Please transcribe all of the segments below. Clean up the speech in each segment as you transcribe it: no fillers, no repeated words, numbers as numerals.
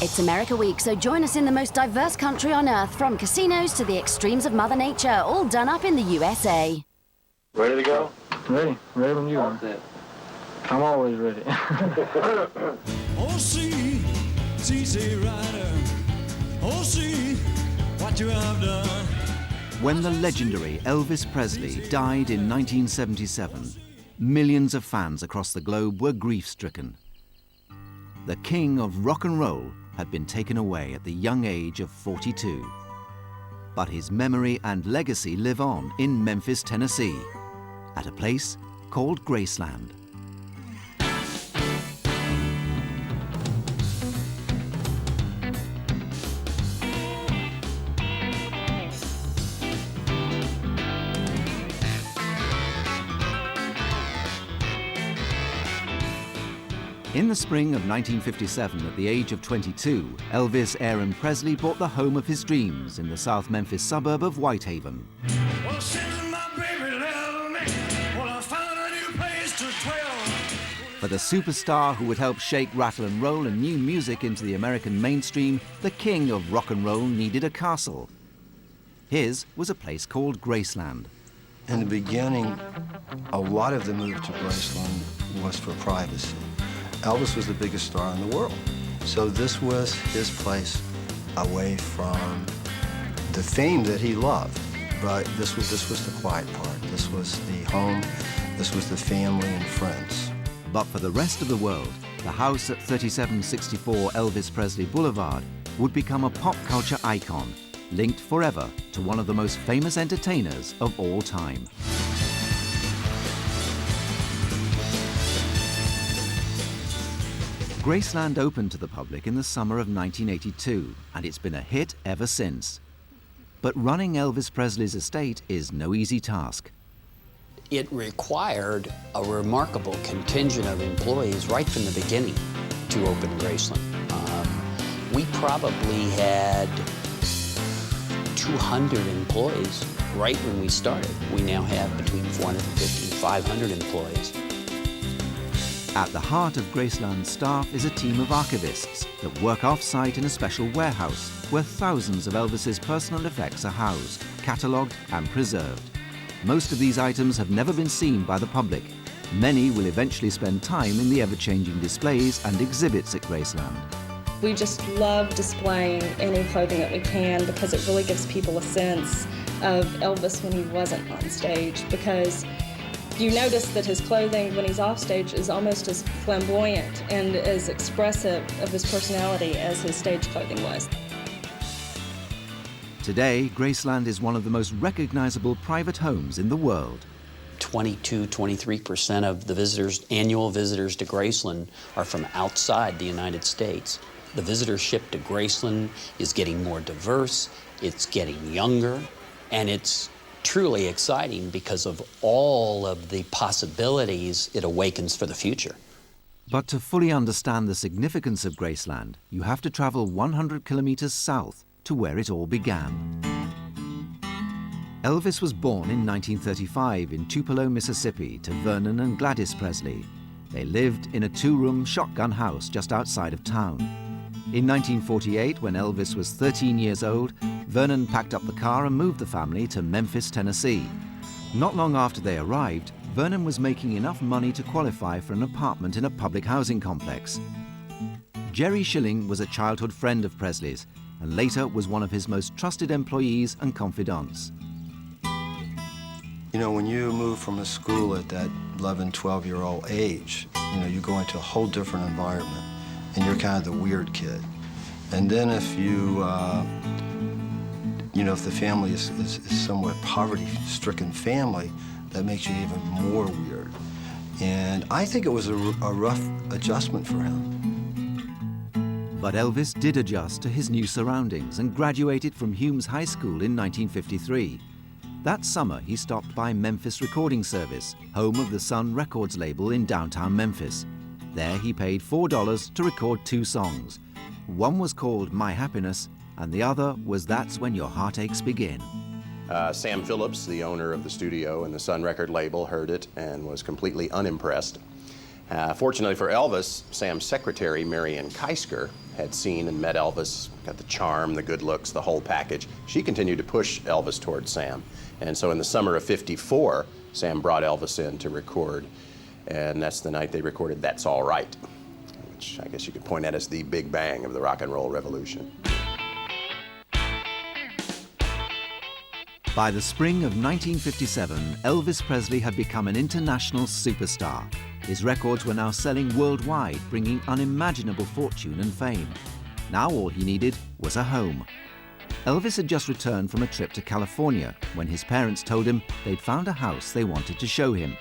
It's America Week, so join us in the most diverse country on Earth, from casinos to the extremes of Mother Nature, all done up in the USA. Ready to go? Ready. Ready when you are. I'm always ready. Oh, see, easy rider. Oh, see what you have done. When the legendary Elvis Presley died in 1977, millions of fans across the globe were grief-stricken. The king of rock and roll had been taken away at the young age of 42. But his memory and legacy live on in Memphis, Tennessee, at a place called Graceland. In the spring of 1957, at the age of 22, Elvis Aaron Presley bought the home of his dreams in the South Memphis suburb of Whitehaven. Well, since my baby left me, well, I found a new place to dwell. For the superstar who would help shake, rattle and roll and new music into the American mainstream, the king of rock and roll needed a castle. His was a place called Graceland. In the beginning, a lot of the move to Graceland was for privacy. Elvis was the biggest star in the world. So this was his place away from the fame that he loved. But this was the quiet part. This was the home. This was the family and friends. But for the rest of the world, the house at 3764 Elvis Presley Boulevard would become a pop culture icon, linked forever to one of the most famous entertainers of all time. Graceland opened to the public in the summer of 1982, and it's been a hit ever since. But running Elvis Presley's estate is no easy task. It required a remarkable contingent of employees right from the beginning to open Graceland. We probably had 200 employees right when we started. We now have between 450 and 500 employees. At the heart of Graceland's staff is a team of archivists that work off-site in a special warehouse where thousands of Elvis's personal effects are housed, catalogued and preserved. Most of these items have never been seen by the public. Many will eventually spend time in the ever-changing displays and exhibits at Graceland. We just love displaying any clothing that we can because it really gives people a sense of Elvis when he wasn't on stage, because you notice that his clothing when he's off stage is almost as flamboyant and as expressive of his personality as his stage clothing was. Today, Graceland is one of the most recognizable private homes in the world. 23% of the annual visitors to Graceland are from outside the United States. The visitorship to Graceland is getting more diverse, it's getting younger, and it's truly exciting because of all of the possibilities it awakens for the future. But to fully understand the significance of Graceland, you have to travel 100 kilometers south to where it all began. Elvis was born in 1935 in Tupelo, Mississippi, to Vernon and Gladys Presley. They lived in a two-room shotgun house just outside of town. In 1948, when Elvis was 13 years old, Vernon packed up the car and moved the family to Memphis, Tennessee. Not long after they arrived, Vernon was making enough money to qualify for an apartment in a public housing complex. Jerry Schilling was a childhood friend of Presley's and later was one of his most trusted employees and confidants. You know, when you move from a school at that 11, 12-year-old age, you know, you go into a whole different environment, and you're kind of the weird kid. And then if you, if the family is somewhat poverty-stricken family, that makes you even more weird. And I think it was a rough adjustment for him. But Elvis did adjust to his new surroundings and graduated from Humes High School in 1953. That summer, he stopped by Memphis Recording Service, home of the Sun Records label in downtown Memphis. There he paid $4 to record 2 songs. One was called My Happiness, and the other was That's When Your Heartaches Begin. Sam Phillips, the owner of the studio and the Sun record label, heard it and was completely unimpressed. Fortunately for Elvis, Sam's secretary, Marian Keisker, had seen and met Elvis, got the charm, the good looks, the whole package. She continued to push Elvis towards Sam. And so in the summer of '54, Sam brought Elvis in to record, and that's the night they recorded That's All Right, which I guess you could point at as the big bang of the rock and roll revolution. By the spring of 1957, Elvis Presley had become an international superstar. His records were now selling worldwide, bringing unimaginable fortune and fame. Now all he needed was a home. Elvis had just returned from a trip to California when his parents told him they'd found a house they wanted to show him.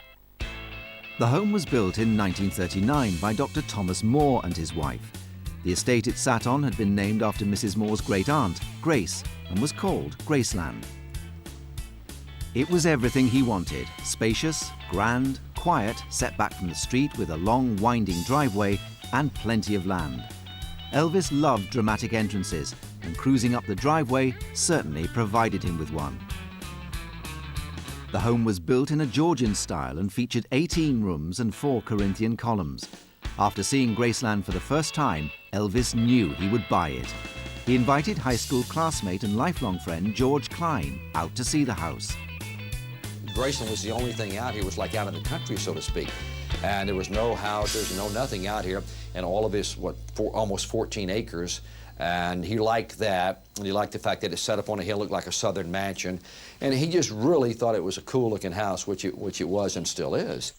The home was built in 1939 by Dr. Thomas Moore and his wife. The estate it sat on had been named after Mrs. Moore's great-aunt, Grace, and was called Graceland. It was everything he wanted: spacious, grand, quiet, set back from the street with a long, winding driveway and plenty of land. Elvis loved dramatic entrances, and cruising up the driveway certainly provided him with one. The home was built in a Georgian style and featured 18 rooms and 4 Corinthian columns. After seeing Graceland for the first time, Elvis knew he would buy it. He invited high school classmate and lifelong friend George Klein out to see the house. Graceland was the only thing out here. It was like out in the country, so to speak. And there was no houses, no nothing out here. And all of this, almost 14 acres. And he liked that. And he liked the fact that it set up on a hill, looked like a southern mansion. And he just really thought it was a cool-looking house, which it was and still is.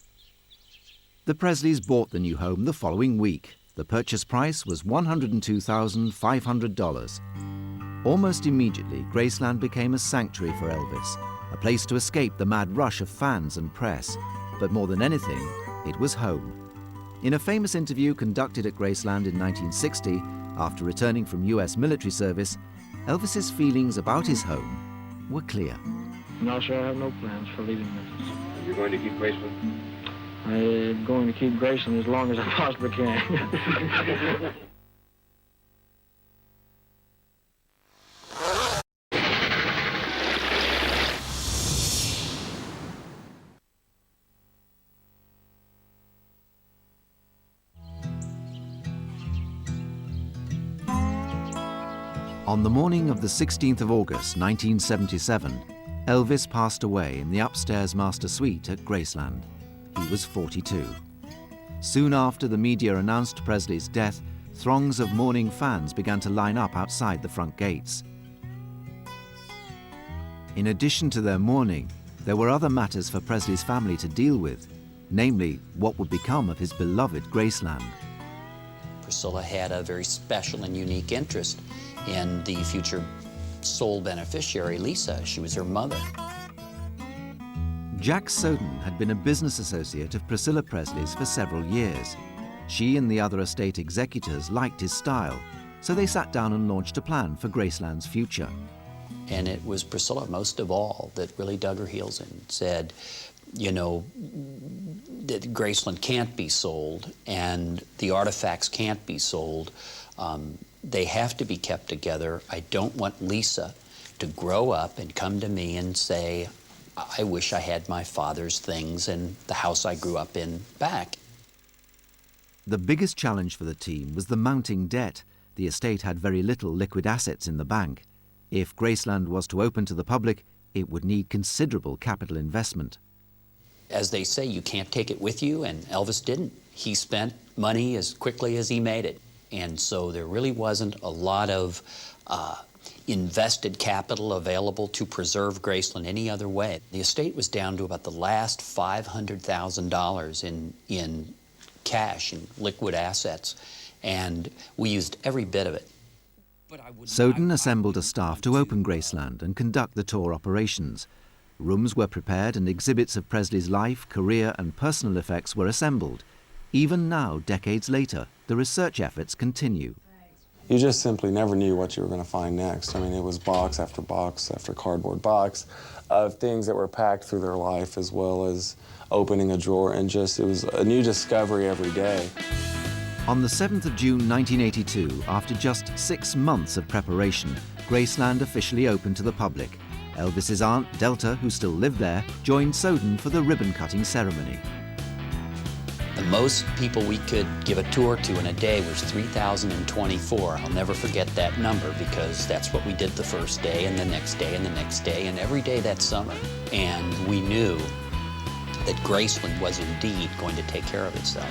The Presleys bought the new home the following week. The purchase price was $102,500. Almost immediately, Graceland became a sanctuary for Elvis, a place to escape the mad rush of fans and press. But more than anything, it was home. In a famous interview conducted at Graceland in 1960, after returning from US military service, Elvis's feelings about his home were clear. No, sir, I have no plans for leaving Memphis. You're going to keep Graceland? I'm going to keep Graceland as long as I possibly can. On the morning of the 16th of August, 1977, Elvis passed away in the upstairs master suite at Graceland. He was 42. Soon after the media announced Presley's death, throngs of mourning fans began to line up outside the front gates. In addition to their mourning, there were other matters for Presley's family to deal with, namely what would become of his beloved Graceland. Priscilla had a very special and unique interest in the future sole beneficiary, Lisa. She was her mother. Jack Soden had been a business associate of Priscilla Presley's for several years. She and the other estate executors liked his style, so they sat down and launched a plan for Graceland's future. And it was Priscilla, most of all, that really dug her heels in and said, you know, that Graceland can't be sold and the artifacts can't be sold. They have to be kept together. I don't want Lisa to grow up and come to me and say, I wish I had my father's things and the house I grew up in back. The biggest challenge for the team was the mounting debt. The estate had very little liquid assets in the bank. If Graceland was to open to the public, it would need considerable capital investment. As they say, you can't take it with you, and Elvis didn't. He spent money as quickly as he made it. And so there really wasn't a lot of invested capital available to preserve Graceland any other way. The estate was down to about the last $500,000 in cash and liquid assets, and we used every bit of it. Soden assembled a staff to open Graceland and conduct the tour operations. Rooms were prepared and exhibits of Presley's life, career and personal effects were assembled. Even now, decades later, the research efforts continue. You just simply never knew what you were going to find next. I mean, it was box after cardboard box of things that were packed through their life, as well as opening a drawer, and just, it was a new discovery every day. On the 7th of June 1982, after just 6 months of preparation, Graceland officially opened to the public. Elvis's aunt, Delta, who still lived there, joined Soden for the ribbon-cutting ceremony. The most people we could give a tour to in a day was 3,024. I'll never forget that number because that's what we did the first day and the next day and the next day and every day that summer. And we knew that Graceland was indeed going to take care of itself.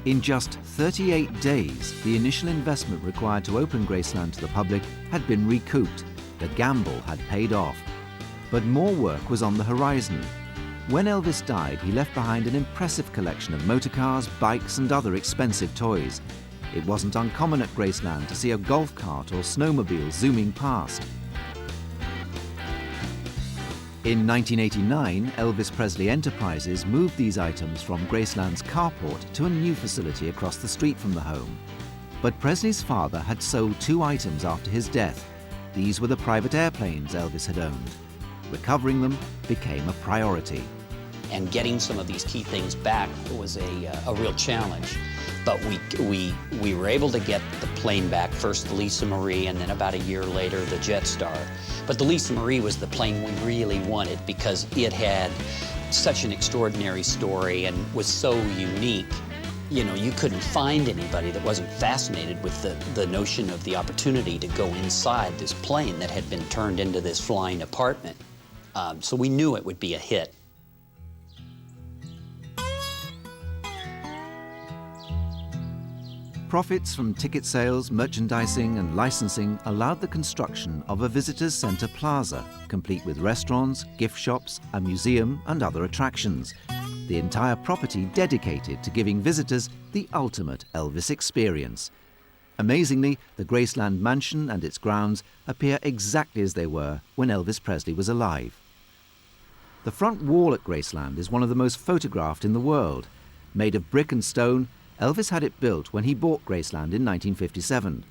In just 38 days, the initial investment required to open Graceland to the public had been recouped. The gamble had paid off. But more work was on the horizon. When Elvis died, he left behind an impressive collection of motorcars, bikes, and other expensive toys. It wasn't uncommon at Graceland to see a golf cart or snowmobile zooming past. In 1989, Elvis Presley Enterprises moved these items from Graceland's carport to a new facility across the street from the home. But Presley's father had sold 2 items after his death. These were the private airplanes Elvis had owned. Recovering them became a priority. And getting some of these key things back was a real challenge. But we were able to get the plane back, first the Lisa Marie, and then about a year later, the Jetstar. But the Lisa Marie was the plane we really wanted because it had such an extraordinary story and was so unique. You know, you couldn't find anybody that wasn't fascinated with the notion of the opportunity to go inside this plane that had been turned into this flying apartment. So we knew it would be a hit. Profits from ticket sales, merchandising, and licensing allowed the construction of a visitors center plaza, complete with restaurants, gift shops, a museum, and other attractions. The entire property dedicated to giving visitors the ultimate Elvis experience. Amazingly, the Graceland mansion and its grounds appear exactly as they were when Elvis Presley was alive. The front wall at Graceland is one of the most photographed in the world. Made of brick and stone, Elvis had it built when he bought Graceland in 1957.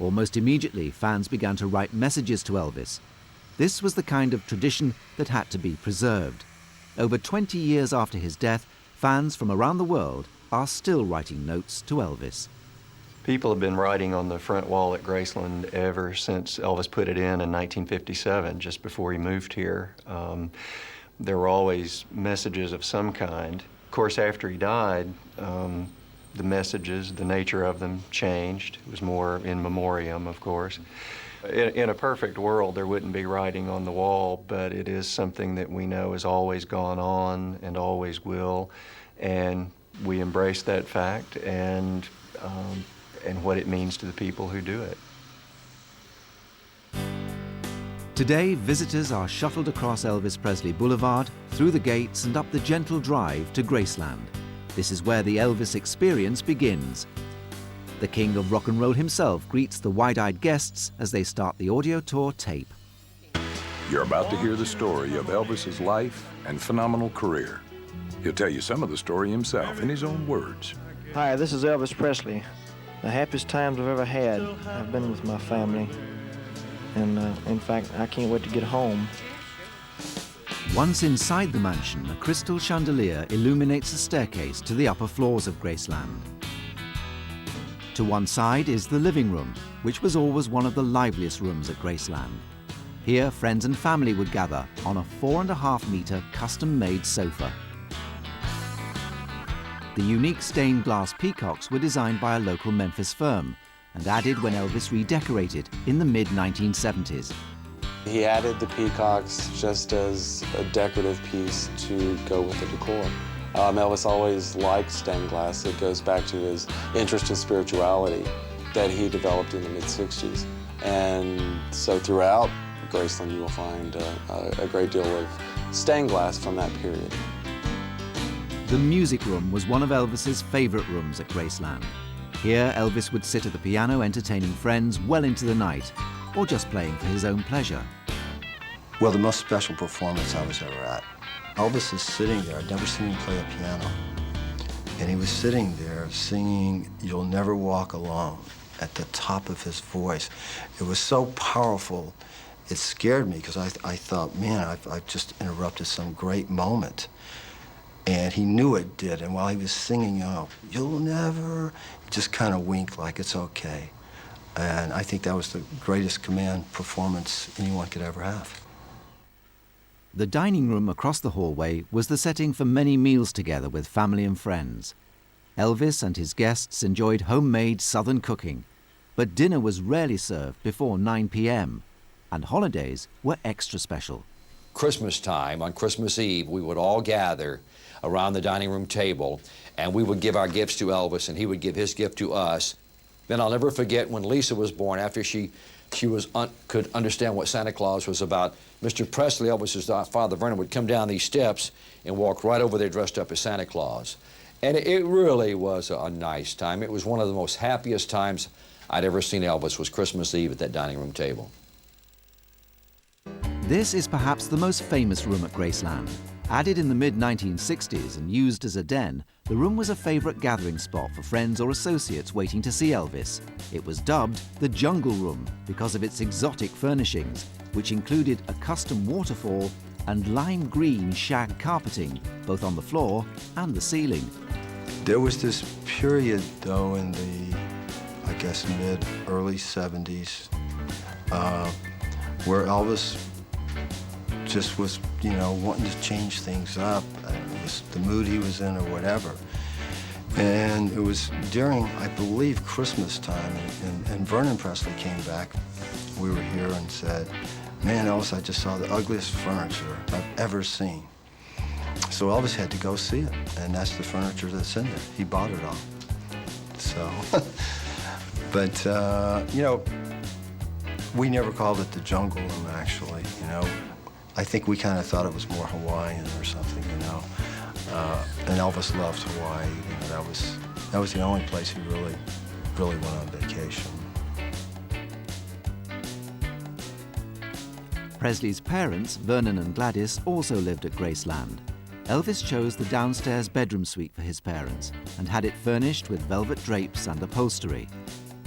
Almost immediately, fans began to write messages to Elvis. This was the kind of tradition that had to be preserved. Over 20 years after his death, fans from around the world are still writing notes to Elvis. People have been writing on the front wall at Graceland ever since Elvis put it in 1957, just before he moved here. There were always messages of some kind. Of course, after he died, the messages, the nature of them changed. It was more in memoriam, of course. In a perfect world, there wouldn't be writing on the wall, but it is something that we know has always gone on and always will, and we embrace that fact and what it means to the people who do it. Today, visitors are shuttled across Elvis Presley Boulevard, through the gates and up the gentle drive to Graceland. This is where the Elvis experience begins. The king of rock and roll himself greets the wide-eyed guests as they start the audio tour tape. You're about to hear the story of Elvis's life and phenomenal career. He'll tell you some of the story himself in his own words. Hi, this is Elvis Presley. The happiest times I've ever had have been with my family. And in fact, I can't wait to get home. Once inside the mansion, a crystal chandelier illuminates a staircase to the upper floors of Graceland. To one side is the living room, which was always one of the liveliest rooms at Graceland. Here, friends and family would gather on a 4.5-meter custom-made sofa. The unique stained glass peacocks were designed by a local Memphis firm and added when Elvis redecorated in the mid-1970s. He added the peacocks just as a decorative piece to go with the decor. Elvis always liked stained glass. It goes back to his interest in spirituality that he developed in the mid-60s. And so throughout Graceland, you will find a great deal of stained glass from that period. The music room was one of Elvis's favorite rooms at Graceland. Here, Elvis would sit at the piano entertaining friends well into the night, or just playing for his own pleasure. Well, the most special performance I was ever at. Elvis is sitting there. I'd never seen him play a piano. And he was sitting there singing "You'll Never Walk Alone" at the top of his voice. It was so powerful, it scared me because I thought, man, I've just interrupted some great moment. And he knew it did, and while he was singing, "You'll never," he just kind of winked like it's okay. And I think that was the greatest command performance anyone could ever have. The dining room across the hallway was the setting for many meals together with family and friends. Elvis and his guests enjoyed homemade Southern cooking, but dinner was rarely served before 9 p.m., and holidays were extra special. Christmas time, on Christmas Eve, we would all gather around the dining room table, and we would give our gifts to Elvis, and he would give his gift to us. Then I'll never forget when Lisa was born, after she could understand what Santa Claus was about. Mr. Presley, Elvis's father, Vernon, would come down these steps and walk right over there dressed up as Santa Claus. And it really was a nice time. It was one of the most happiest times I'd ever seen Elvis, was Christmas Eve at that dining room table. This is perhaps the most famous room at Graceland. Added in the mid-1960s and used as a den, the room was a favourite gathering spot for friends or associates waiting to see Elvis. It was dubbed the Jungle Room because of its exotic furnishings, which included a custom waterfall and lime green shag carpeting, both on the floor and the ceiling. There was this period, though, in the, I guess, early 70s, where Elvis just was, wanting to change things up. It was the mood he was in or whatever. And it was during, I believe, Christmas time, and Vernon Presley came back. We were here and said, "Man, Elvis, I just saw the ugliest furniture I've ever seen." So Elvis had to go see it, and that's the furniture that's in there. He bought it all. So, but, we never called it the Jungle Room, actually, I think we kind of thought it was more Hawaiian or something, and Elvis loved Hawaii. That was the only place he really went on vacation. Presley's parents, Vernon and Gladys, also lived at Graceland. Elvis chose the downstairs bedroom suite for his parents and had it furnished with velvet drapes and upholstery.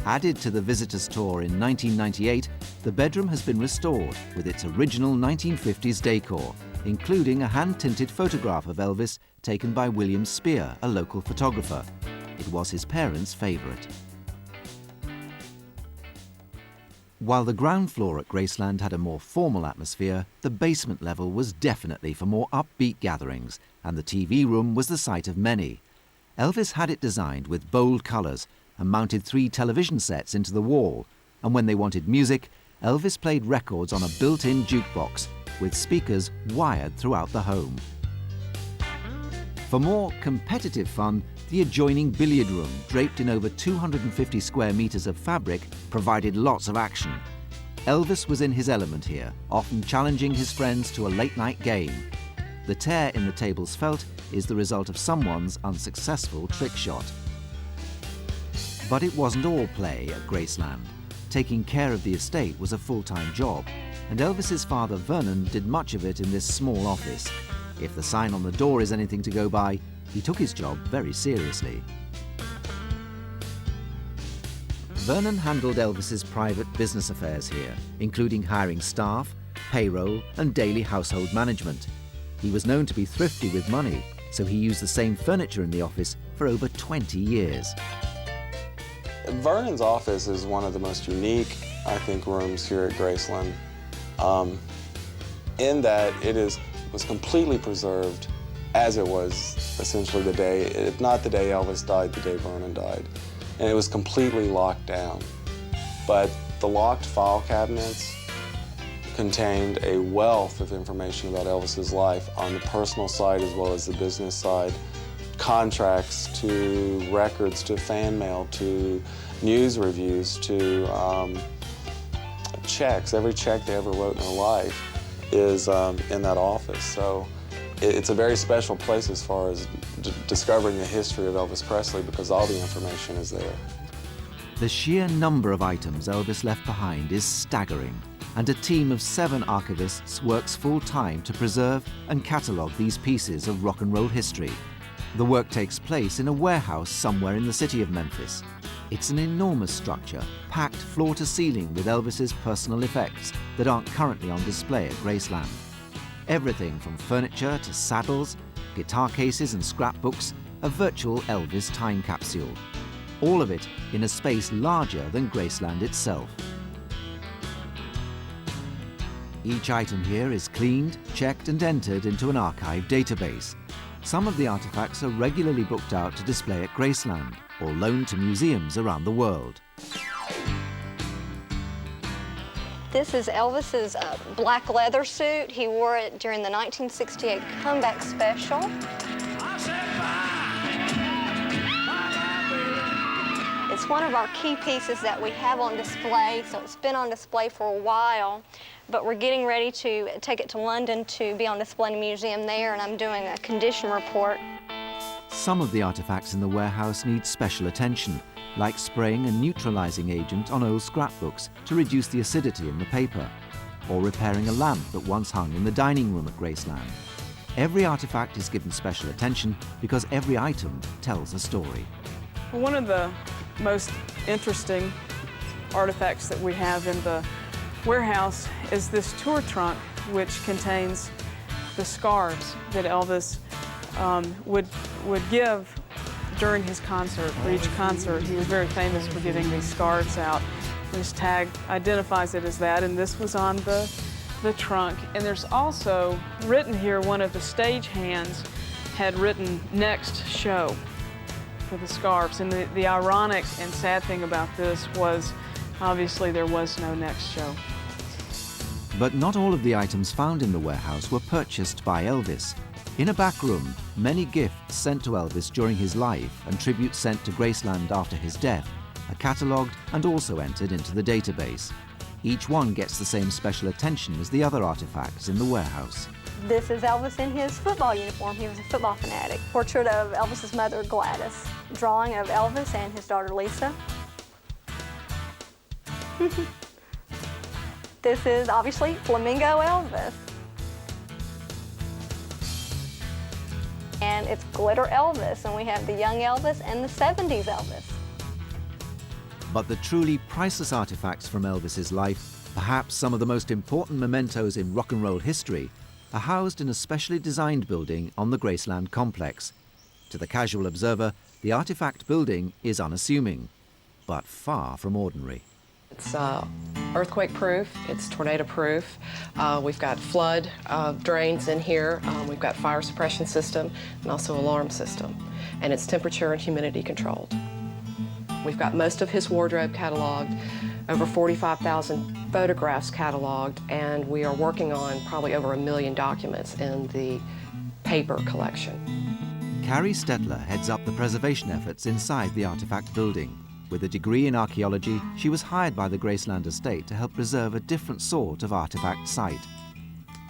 Added to the visitors' tour in 1998, the bedroom has been restored with its original 1950s decor, including a hand-tinted photograph of Elvis taken by William Spear, a local photographer. It was his parents' favourite. While the ground floor at Graceland had a more formal atmosphere, the basement level was definitely for more upbeat gatherings, and the TV room was the site of many. Elvis had it designed with bold colours and mounted 3 television sets into the wall, and when they wanted music, Elvis played records on a built-in jukebox with speakers wired throughout the home. For more competitive fun, the adjoining billiard room, draped in over 250 square metres of fabric, provided lots of action. Elvis was in his element here, often challenging his friends to a late-night game. The tear in the table's felt is the result of someone's unsuccessful trick shot. But it wasn't all play at Graceland. Taking care of the estate was a full-time job, and Elvis's father Vernon did much of it in this small office. If the sign on the door is anything to go by, he took his job very seriously. Vernon handled Elvis's private business affairs here, including hiring staff, payroll, and daily household management. He was known to be thrifty with money, so he used the same furniture in the office for over 20 years. Vernon's office is one of the most unique, I think, rooms here at Graceland, in that it was completely preserved as it was essentially the day, if not the day Elvis died, the day Vernon died. And it was completely locked down. But the locked file cabinets contained a wealth of information about Elvis's life on the personal side as well as the business side. Contracts to records to fan mail to news reviews to checks. Every check they ever wrote in their life is in that office. So it's a very special place as far as discovering the history of Elvis Presley because all the information is there. The sheer number of items Elvis left behind is staggering, and a team of 7 archivists works full-time to preserve and catalogue these pieces of rock and roll history. The work takes place in a warehouse somewhere in the city of Memphis. It's an enormous structure, packed floor to ceiling with Elvis's personal effects that aren't currently on display at Graceland. Everything from furniture to saddles, guitar cases and scrapbooks, a virtual Elvis time capsule. All of it in a space larger than Graceland itself. Each item here is cleaned, checked and entered into an archive database. Some of the artifacts are regularly booked out to display at Graceland or loaned to museums around the world. This is Elvis's black leather suit. He wore it during the 1968 comeback special. It's one of our key pieces that we have on display, so it's been on display for a while, but we're getting ready to take it to London to be on display in a museum there, and I'm doing a condition report. Some of the artifacts in the warehouse need special attention, like spraying a neutralizing agent on old scrapbooks to reduce the acidity in the paper, or repairing a lamp that once hung in the dining room at Graceland. Every artifact is given special attention because every item tells a story. One of the most interesting artifacts that we have in the warehouse is this tour trunk, which contains the scarves that Elvis would give during his concert. For each concert, he was very famous for giving these scarves out. This tag identifies it as that, and this was on the trunk. And there's also written here, one of the stage hands had written "next show" for the scarves. And the ironic and sad thing about this was, obviously, there was no next show. But not all of the items found in the warehouse were purchased by Elvis. In a back room, many gifts sent to Elvis during his life and tributes sent to Graceland after his death are catalogued and also entered into the database. Each one gets the same special attention as the other artifacts in the warehouse. This is Elvis in his football uniform. He was a football fanatic. Portrait of Elvis's mother, Gladys. Drawing of Elvis and his daughter, Lisa. This is obviously Flamingo Elvis. And it's Glitter Elvis, and we have the young Elvis and the 70s Elvis. But the truly priceless artifacts from Elvis's life, perhaps some of the most important mementos in rock and roll history, are housed in a specially designed building on the Graceland complex. To the casual observer, the artifact building is unassuming, but far from ordinary. It's earthquake-proof, it's tornado-proof. We've got flood drains in here. We've got fire suppression system and also alarm system. And it's temperature and humidity controlled. We've got most of his wardrobe cataloged, over 45,000 photographs cataloged, and we are working on probably over 1 million documents in the paper collection. Carrie Stetler heads up the preservation efforts inside the artifact building. With a degree in archaeology, she was hired by the Graceland estate to help preserve a different sort of artifact site.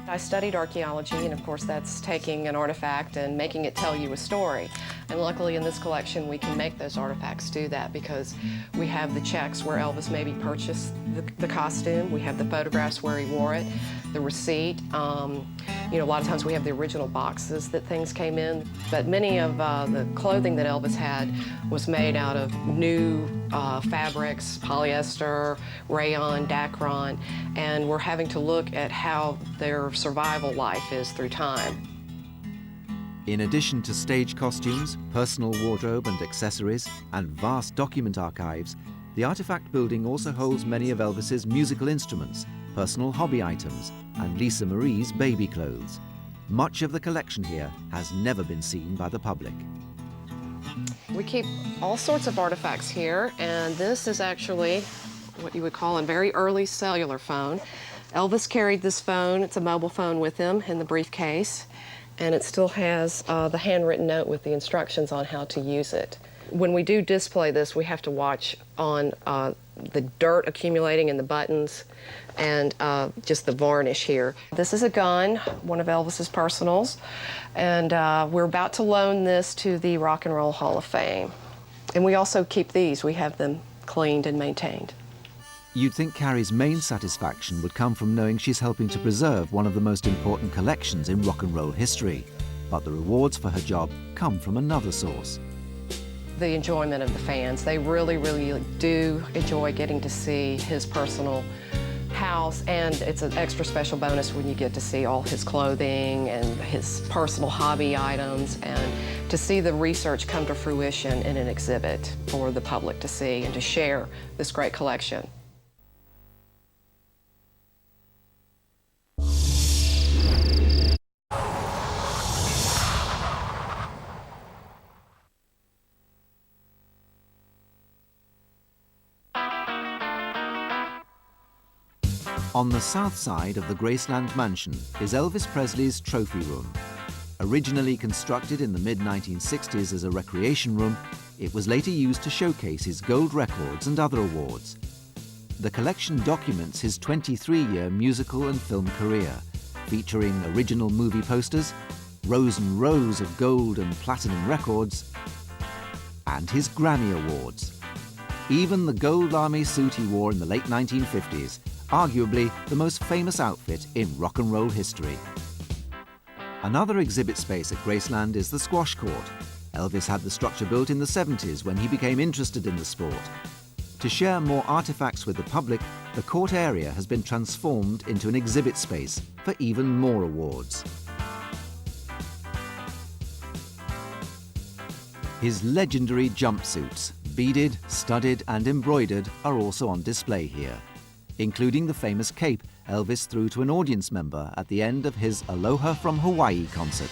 I studied archaeology, and of course that's taking an artifact and making it tell you a story. And luckily in this collection we can make those artifacts do that because we have the checks where Elvis maybe purchased the costume, we have the photographs where he wore it, the receipt. You know, a lot of times we have the original boxes that things came in, but many of the clothing that Elvis had was made out of new fabrics, polyester, rayon, Dacron, and we're having to look at how their survival life is through time. In addition to stage costumes, personal wardrobe and accessories, and vast document archives, the artifact building also holds many of Elvis's musical instruments, personal hobby items, and Lisa Marie's baby clothes. Much of the collection here has never been seen by the public. We keep all sorts of artifacts here, and this is actually what you would call a very early cellular phone. Elvis carried this phone, it's a mobile phone, with him in the briefcase, and it still has the handwritten note with the instructions on how to use it. When we do display this, we have to watch on the dirt accumulating in the buttons and just the varnish here. This is a gun, one of Elvis's personals, and we're about to loan this to the Rock and Roll Hall of Fame. And we also keep these. We have them cleaned and maintained. You'd think Carrie's main satisfaction would come from knowing she's helping to preserve one of the most important collections in rock and roll history. But the rewards for her job come from another source. The enjoyment of the fans. They really, really do enjoy getting to see his personal house, and it's an extra special bonus when you get to see all his clothing and his personal hobby items, and to see the research come to fruition in an exhibit for the public to see and to share this great collection. On the south side of the Graceland mansion is Elvis Presley's trophy room. Originally constructed in the mid-1960s as a recreation room, it was later used to showcase his gold records and other awards. The collection documents his 23-year musical and film career, featuring original movie posters, rows and rows of gold and platinum records, and his Grammy Awards. Even the gold army suit he wore in the late 1950s, arguably the most famous outfit in rock and roll history. Another exhibit space at Graceland is the squash court. Elvis had the structure built in the 70s when he became interested in the sport. To share more artifacts with the public, the court area has been transformed into an exhibit space for even more awards. His legendary jumpsuits, beaded, studded and embroidered, are also on display here, including the famous cape Elvis threw to an audience member at the end of his Aloha from Hawaii concert.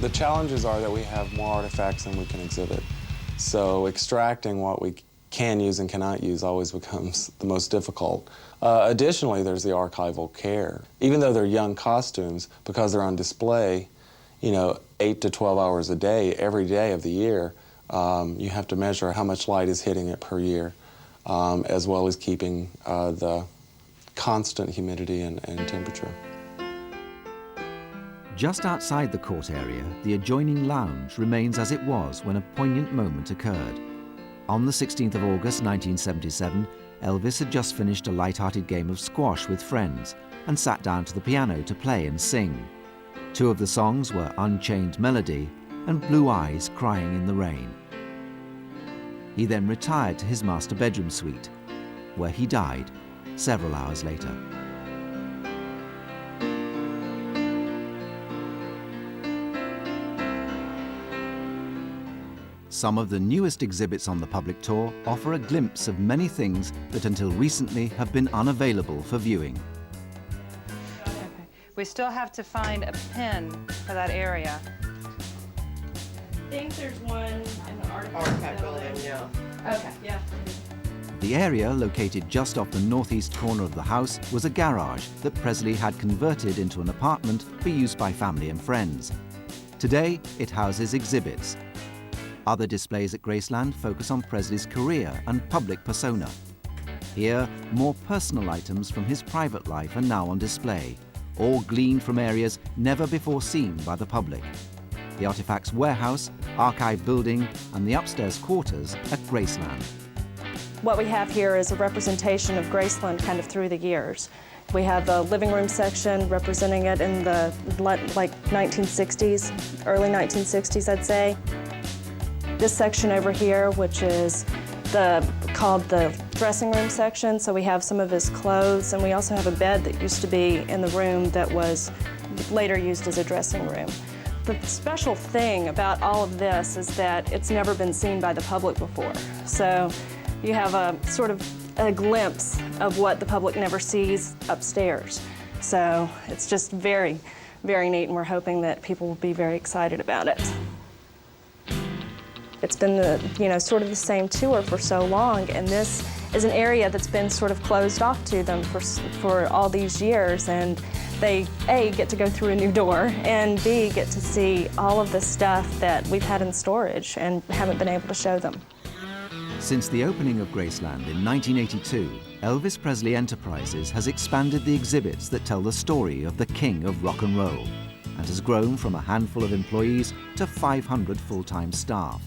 The challenges are that we have more artifacts than we can exhibit. So extracting what we can use and cannot use always becomes the most difficult. Additionally, there's the archival care. Even though they're young costumes, because they're on display, 8 to 12 hours a day, every day of the year, you have to measure how much light is hitting it per year, as well as keeping the constant humidity and temperature. Just outside the court area, the adjoining lounge remains as it was when a poignant moment occurred. On the 16th of August 1977, Elvis had just finished a light-hearted game of squash with friends and sat down to the piano to play and sing. Two of the songs were Unchained Melody and Blue Eyes Crying in the Rain. He then retired to his master bedroom suite, where he died several hours later. Some of the newest exhibits on the public tour offer a glimpse of many things that until recently have been unavailable for viewing. Okay. We still have to find a pin for that area. I think there's one in the artifact building, yeah. Okay, yeah. The area, located just off the northeast corner of the house, was a garage that Presley had converted into an apartment for use by family and friends. Today, it houses exhibits. Other displays at Graceland focus on Presley's career and public persona. Here, more personal items from his private life are now on display, all gleaned from areas never before seen by the public. The Artifacts Warehouse, Archive Building, and the upstairs quarters at Graceland. What we have here is a representation of Graceland kind of through the years. We have a living room section representing it in the 1960s, early 1960s, I'd say. This section over here, which is called the dressing room section, so we have some of his clothes, and we also have a bed that used to be in the room that was later used as a dressing room. The special thing about all of this is that it's never been seen by the public before. So you have a sort of a glimpse of what the public never sees upstairs. So it's just very, very neat, and we're hoping that people will be very excited about it. It's been sort of the same tour for so long, and this is an area that's been sort of closed off to them for all these years, and they, A, get to go through a new door, and B, get to see all of the stuff that we've had in storage and haven't been able to show them. Since the opening of Graceland in 1982, Elvis Presley Enterprises has expanded the exhibits that tell the story of the king of rock and roll, and has grown from a handful of employees to 500 full-time staff.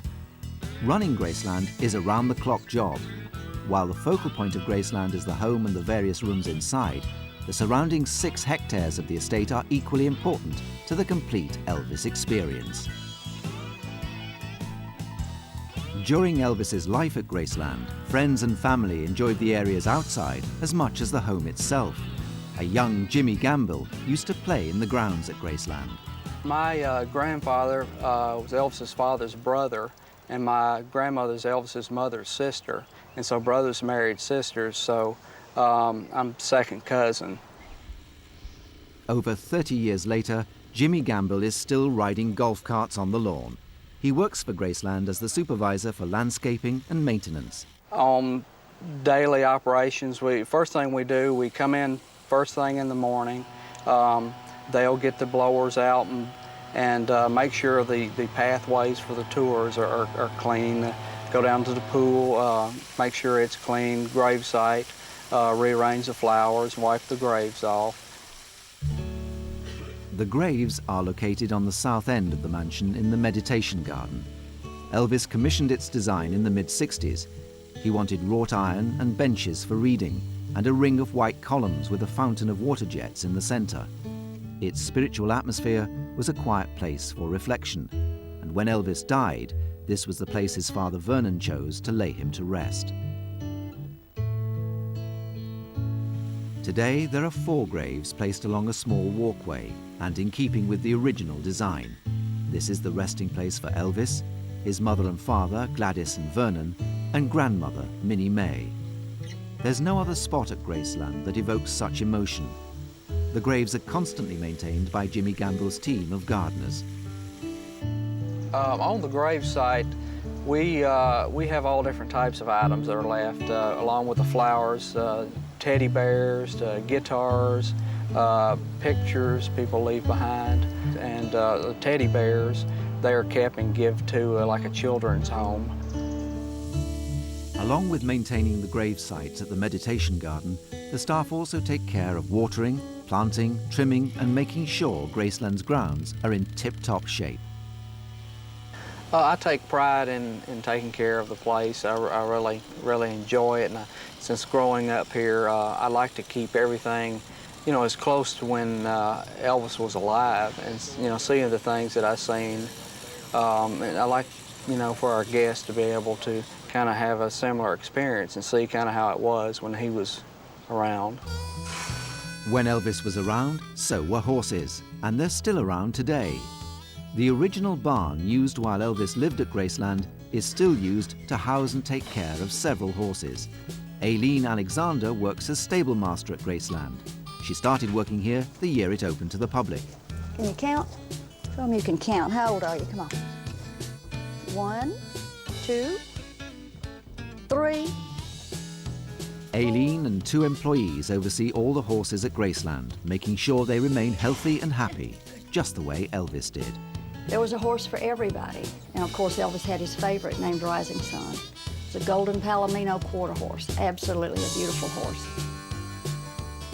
Running Graceland is a round-the-clock job. While the focal point of Graceland is the home and the various rooms inside, the surrounding 6 hectares of the estate are equally important to the complete Elvis experience. During Elvis's life at Graceland, friends and family enjoyed the areas outside as much as the home itself. A young Jimmy Gamble used to play in the grounds at Graceland. My grandfather was Elvis's father's brother, and my grandmother's Elvis's mother's sister. And so brothers married sisters, so I'm second cousin. Over 30 years later, Jimmy Gamble is still riding golf carts on the lawn. He works for Graceland as the supervisor for landscaping and maintenance. On daily operations, first thing we do, we come in first thing in the morning. They'll get the blowers out and make sure the pathways for the tours are clean. Go down to the pool, make sure it's clean, gravesite, rearrange the flowers, wipe the graves off. The graves are located on the south end of the mansion in the meditation garden. Elvis commissioned its design in the mid-60s. He wanted wrought iron and benches for reading, and a ring of white columns with a fountain of water jets in the center. Its spiritual atmosphere was a quiet place for reflection, and when Elvis died, this was the place his father Vernon chose to lay him to rest. Today, there are 4 graves placed along a small walkway, and in keeping with the original design. This is the resting place for Elvis, his mother and father, Gladys and Vernon, and grandmother, Minnie May. There's no other spot at Graceland that evokes such emotion. The graves are constantly maintained by Jimmy Gamble's team of gardeners. On the gravesite, we have all different types of items that are left, along with the flowers, teddy bears, guitars, pictures people leave behind, and the teddy bears, they are kept and give to like a children's home. Along with maintaining the grave sites at the meditation garden, the staff also take care of watering, planting, trimming, and making sure Graceland's grounds are in tip-top shape. I take pride in taking care of the place. I really enjoy it, and since growing up here, I like to keep everything, you know, as close to when Elvis was alive, and you know, seeing the things that I've seen. And I like, you know, for our guests to be able to kind of have a similar experience and see kind of how it was when he was around. When Elvis was around, so were horses, and they're still around today. The original barn used while Elvis lived at Graceland is still used to house and take care of several horses. Aileen Alexander works as stable master at Graceland. She started working here the year it opened to the public. Can you count? Show them you can count. How old are you? Come on. 1, 2, 3. Aileen and 2 employees oversee all the horses at Graceland, making sure they remain healthy and happy, just the way Elvis did. There was a horse for everybody. And of course, Elvis had his favorite named Rising Sun. It's a golden Palomino quarter horse. Absolutely a beautiful horse.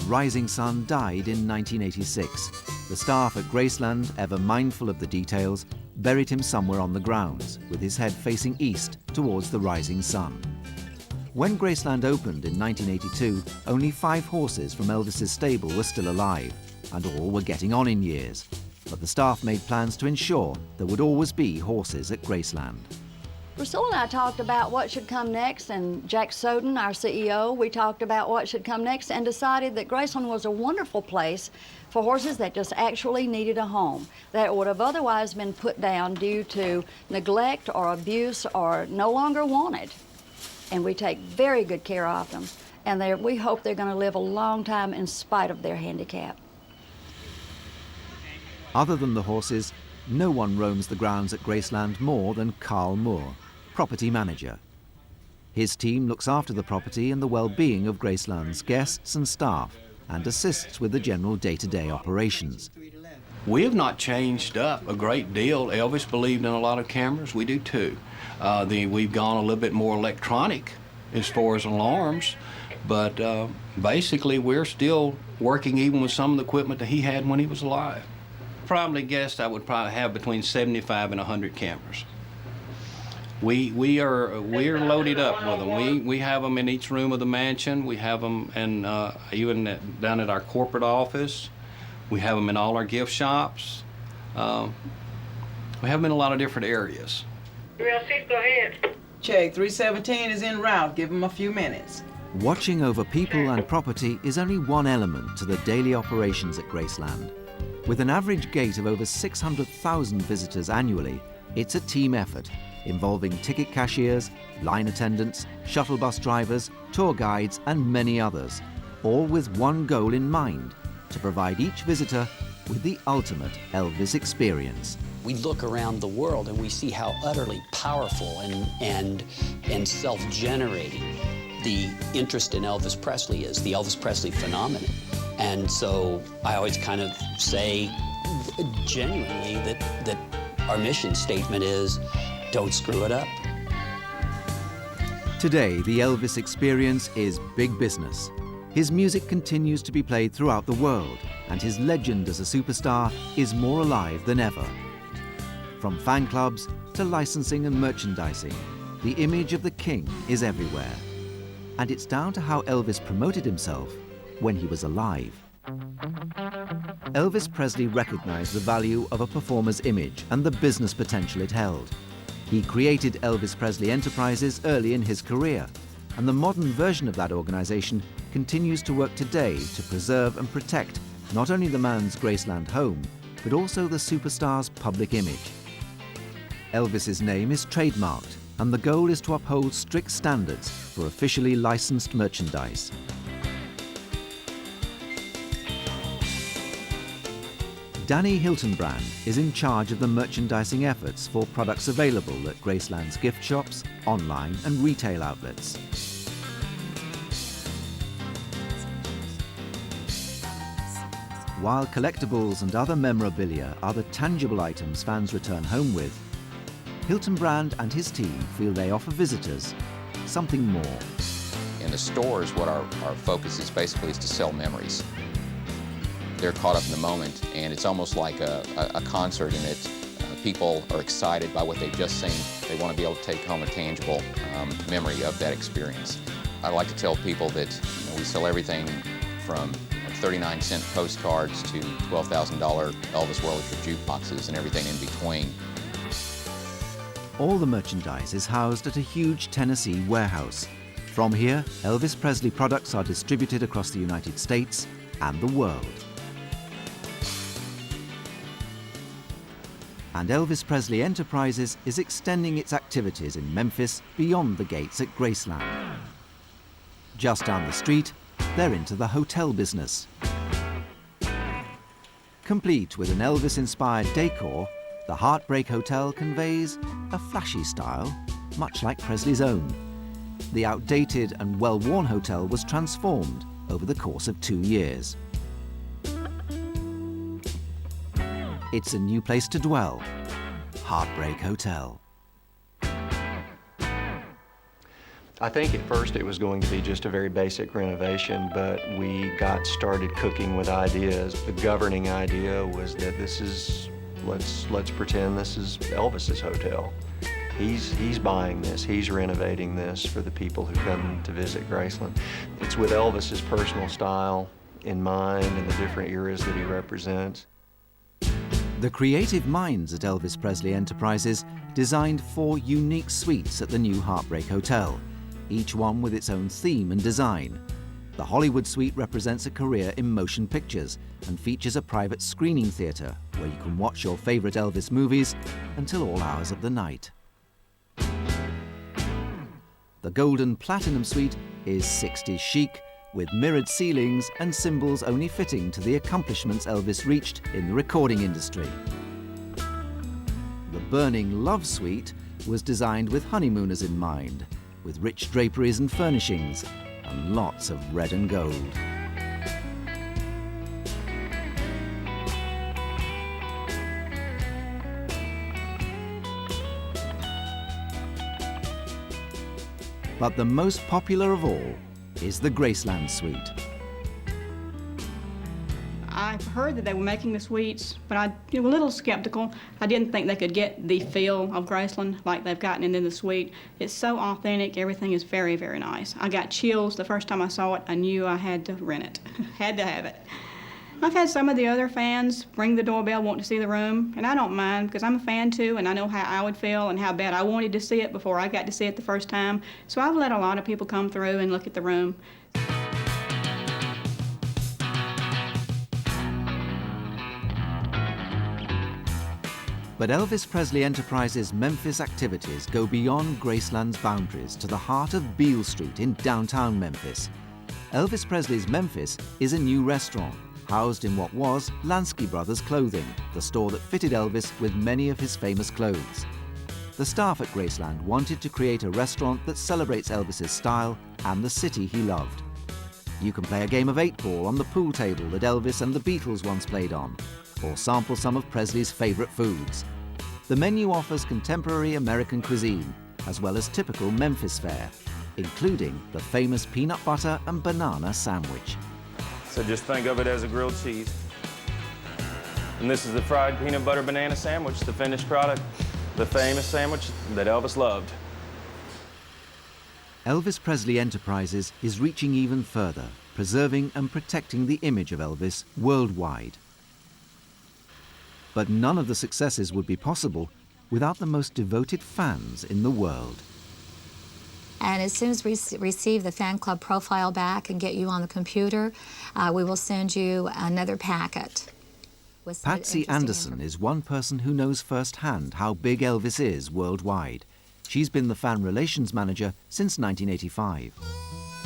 Rising Sun died in 1986. The staff at Graceland, ever mindful of the details, buried him somewhere on the grounds, with his head facing east towards the rising sun. When Graceland opened in 1982, only 5 horses from Elvis's stable were still alive, and all were getting on in years. But the staff made plans to ensure there would always be horses at Graceland. Priscilla and I talked about what should come next, and Jack Soden, our CEO, we talked about what should come next and decided that Graceland was a wonderful place for horses that just actually needed a home, that would have otherwise been put down due to neglect or abuse or no longer wanted. And we take very good care of them, and we hope they're going to live a long time in spite of their handicap. Other than the horses, no one roams the grounds at Graceland more than Carl Moore, property manager. His team looks after the property and the well-being of Graceland's guests and staff, and assists with the general day-to-day operations. We have not changed up a great deal. Elvis believed in a lot of cameras. We do too. We've gone a little bit more electronic as far as alarms, but basically we're still working even with some of the equipment that he had when he was alive. Probably guessed I would probably have between 75 and 100 cameras. We're loaded up with them. We have them in each room of the mansion. We have them in even down at our corporate office. We have them in all our gift shops. We have them in a lot of different areas. 306, go ahead. Check, 317 is en route. Give them a few minutes. Watching over people and property is only one element to the daily operations at Graceland. With an average gate of over 600,000 visitors annually, it's a team effort involving ticket cashiers, line attendants, shuttle bus drivers, tour guides, and many others, all with one goal in mind: to provide each visitor with the ultimate Elvis experience. We look around the world and we see how utterly powerful and self-generating the interest in Elvis Presley is, the Elvis Presley phenomenon. And so I always kind of say genuinely that our mission statement is, don't screw it up. Today, the Elvis experience is big business. His music continues to be played throughout the world, and his legend as a superstar is more alive than ever. From fan clubs to licensing and merchandising, the image of the king is everywhere. And it's down to how Elvis promoted himself when he was alive. Elvis Presley recognized the value of a performer's image and the business potential it held. He created Elvis Presley Enterprises early in his career, and the modern version of that organization continues to work today to preserve and protect not only the man's Graceland home, but also the superstar's public image. Elvis's name is trademarked, and the goal is to uphold strict standards for officially licensed merchandise. Danny Hiltonbrand is in charge of the merchandising efforts for products available at Graceland's gift shops, online and retail outlets. While collectibles and other memorabilia are the tangible items fans return home with, Hiltonbrand and his team feel they offer visitors something more. In the stores, what our focus is basically is to sell memories. They're caught up in the moment, and it's almost like a concert in it. People are excited by what they've just seen. They want to be able to take home a tangible memory of that experience. I like to tell people that we sell everything from 39-cent postcards to $12,000 Elvis Whirlitzer jukeboxes and everything in between. All the merchandise is housed at a huge Tennessee warehouse. From here, Elvis Presley products are distributed across the United States and the world. And Elvis Presley Enterprises is extending its activities in Memphis beyond the gates at Graceland. Just down the street, they're into the hotel business. Complete with an Elvis-inspired decor, the Heartbreak Hotel conveys a flashy style, much like Presley's own. The outdated and well-worn hotel was transformed over the course of 2 years. It's a new place to dwell, Heartbreak Hotel. I think at first it was going to be just a very basic renovation, but we got started cooking with ideas. The governing idea was that this is, let's pretend this is Elvis's hotel. He's buying this, he's renovating this for the people who come to visit Graceland. It's with Elvis's personal style in mind and the different eras that he represents. The creative minds at Elvis Presley Enterprises designed 4 unique suites at the new Heartbreak Hotel, each one with its own theme and design. The Hollywood suite represents a career in motion pictures and features a private screening theatre where you can watch your favourite Elvis movies until all hours of the night. The Golden Platinum Suite is 60s chic, with mirrored ceilings and symbols only fitting to the accomplishments Elvis reached in the recording industry. The Burning Love Suite was designed with honeymooners in mind, with rich draperies and furnishings, and lots of red and gold. But the most popular of all is the Graceland Suite. I've heard that they were making the suites, but I was a little skeptical. I didn't think they could get the feel of Graceland like they've gotten it in the suite. It's so authentic, everything is very, very nice. I got chills the first time I saw it. I knew I had to rent it, had to have it. I've had some of the other fans ring the doorbell, want to see the room, and I don't mind because I'm a fan too, and I know how I would feel and how bad I wanted to see it before I got to see it the first time. So I've let a lot of people come through and look at the room. But Elvis Presley Enterprises' Memphis activities go beyond Graceland's boundaries to the heart of Beale Street in downtown Memphis. Elvis Presley's Memphis is a new restaurant, housed in what was Lansky Brothers Clothing, the store that fitted Elvis with many of his famous clothes. The staff at Graceland wanted to create a restaurant that celebrates Elvis's style and the city he loved. You can play a game of 8-ball on the pool table that Elvis and the Beatles once played on, or sample some of Presley's favourite foods. The menu offers contemporary American cuisine, as well as typical Memphis fare, including the famous peanut butter and banana sandwich. So just think of it as a grilled cheese. And this is the fried peanut butter banana sandwich, the finished product, the famous sandwich that Elvis loved. Elvis Presley Enterprises is reaching even further, preserving and protecting the image of Elvis worldwide. But none of the successes would be possible without the most devoted fans in the world. And as soon as we receive the fan club profile back and get you on the computer, we will send you another packet. Patsy Anderson is one person who knows firsthand how big Elvis is worldwide. She's been the fan relations manager since 1985.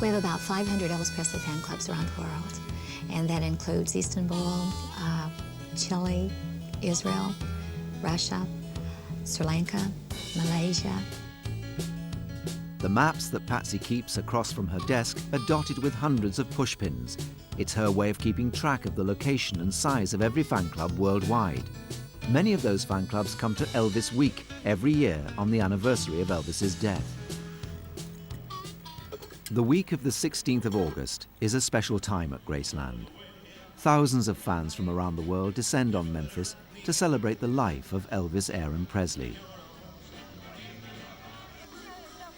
We have about 500 Elvis Presley fan clubs around the world, and that includes Istanbul, Chile, Israel, Russia, Sri Lanka, Malaysia. The maps that Patsy keeps across from her desk are dotted with hundreds of pushpins. It's her way of keeping track of the location and size of every fan club worldwide. Many of those fan clubs come to Elvis Week every year on the anniversary of Elvis's death. The week of the 16th of August is a special time at Graceland. Thousands of fans from around the world descend on Memphis to celebrate the life of Elvis Aaron Presley.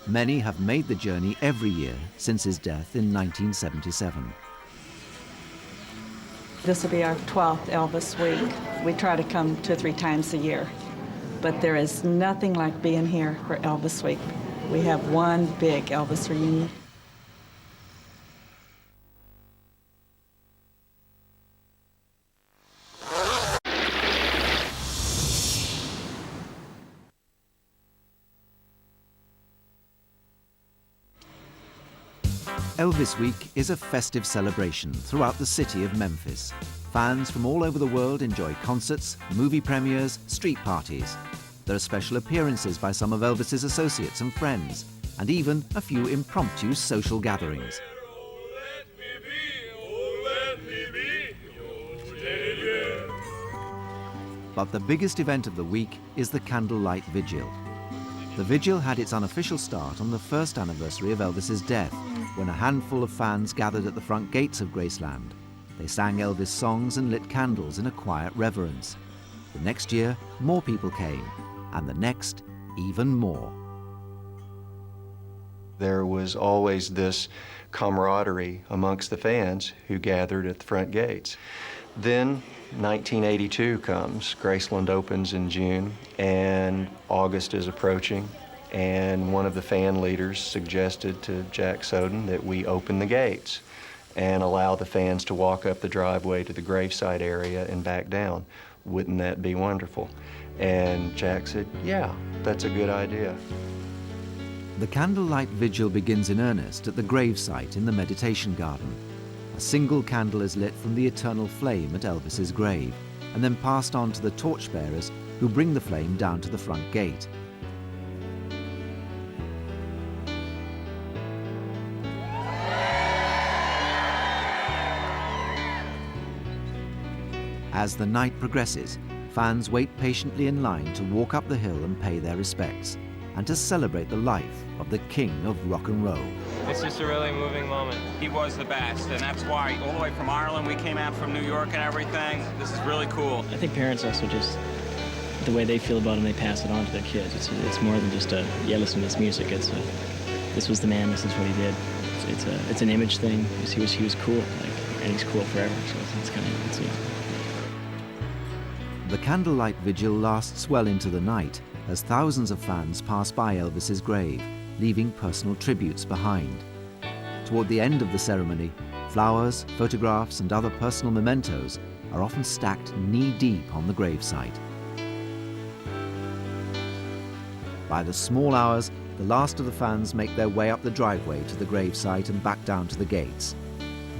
Many have made the journey every year since his death in 1977. This will be our 12th Elvis Week. We try to come 2 or 3 times a year, but there is nothing like being here for Elvis Week. We have one big Elvis reunion. Elvis Week is a festive celebration throughout the city of Memphis. Fans from all over the world enjoy concerts, movie premieres, street parties. There are special appearances by some of Elvis's associates and friends, and even a few impromptu social gatherings. But the biggest event of the week is the Candlelight Vigil. The vigil had its unofficial start on the first anniversary of Elvis's death, when a handful of fans gathered at the front gates of Graceland. They sang Elvis songs and lit candles in a quiet reverence. The next year, more people came, and the next, even more. There was always this camaraderie amongst the fans who gathered at the front gates. Then 1982 comes. Graceland opens in June, and August is approaching, and one of the fan leaders suggested to Jack Soden that we open the gates and allow the fans to walk up the driveway to the gravesite area and back down. Wouldn't that be wonderful? And Jack said, yeah, that's a good idea. The candlelight vigil begins in earnest at the gravesite in the meditation garden. A single candle is lit from the eternal flame at Elvis's grave, and then passed on to the torchbearers who bring the flame down to the front gate. As the night progresses, fans wait patiently in line to walk up the hill and pay their respects, and to celebrate the life of the king of rock and roll. It's just a really moving moment. He was the best, and that's why all the way from Ireland, we came out from New York and everything. This is really cool. I think parents also just, the way they feel about him, they pass it on to their kids. It's more than just a, yeah, listen to this music. It's a, this was the man, this is what he did. It's an image thing. He was cool, like, and he's cool forever, so it's kind of, it's, yeah. The candlelight vigil lasts well into the night, as thousands of fans pass by Elvis's grave, leaving personal tributes behind. Toward the end of the ceremony, flowers, photographs, and other personal mementos are often stacked knee-deep on the gravesite. By the small hours, the last of the fans make their way up the driveway to the gravesite and back down to the gates.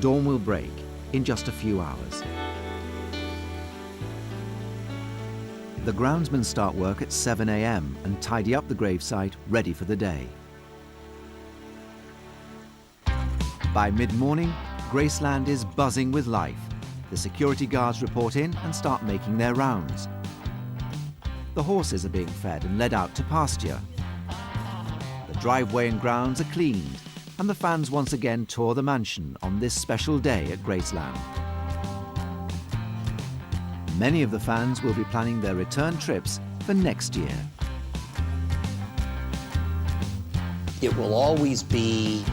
Dawn will break, in just a few hours. The groundsmen start work at 7 a.m. and tidy up the gravesite, ready for the day. By mid-morning, Graceland is buzzing with life. The security guards report in and start making their rounds. The horses are being fed and led out to pasture. The driveway and grounds are cleaned, and the fans once again tour the mansion on this special day at Graceland. Many of the fans will be planning their return trips for next year. It will always be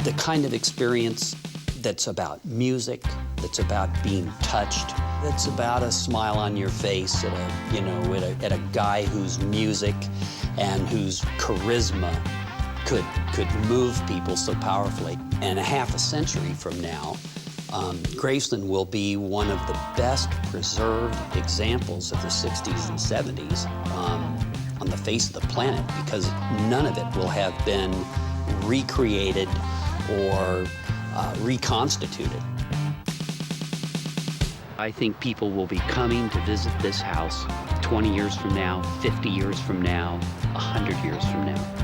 the kind of experience that's about music, that's about being touched, that's about a smile on your face at a guy whose music and whose charisma could move people so powerfully. And a half a century from now, Graceland will be one of the best preserved examples of the 60s and 70s on the face of the planet, because none of it will have been recreated or reconstituted. I think people will be coming to visit this house 20 years from now, 50 years from now, 100 years from now.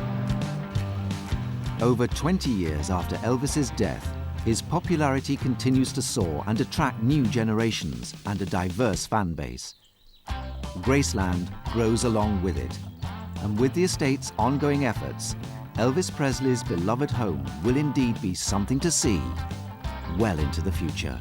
Over 20 years after Elvis's death, his popularity continues to soar and attract new generations and a diverse fan base. Graceland grows along with it. And with the estate's ongoing efforts, Elvis Presley's beloved home will indeed be something to see well into the future.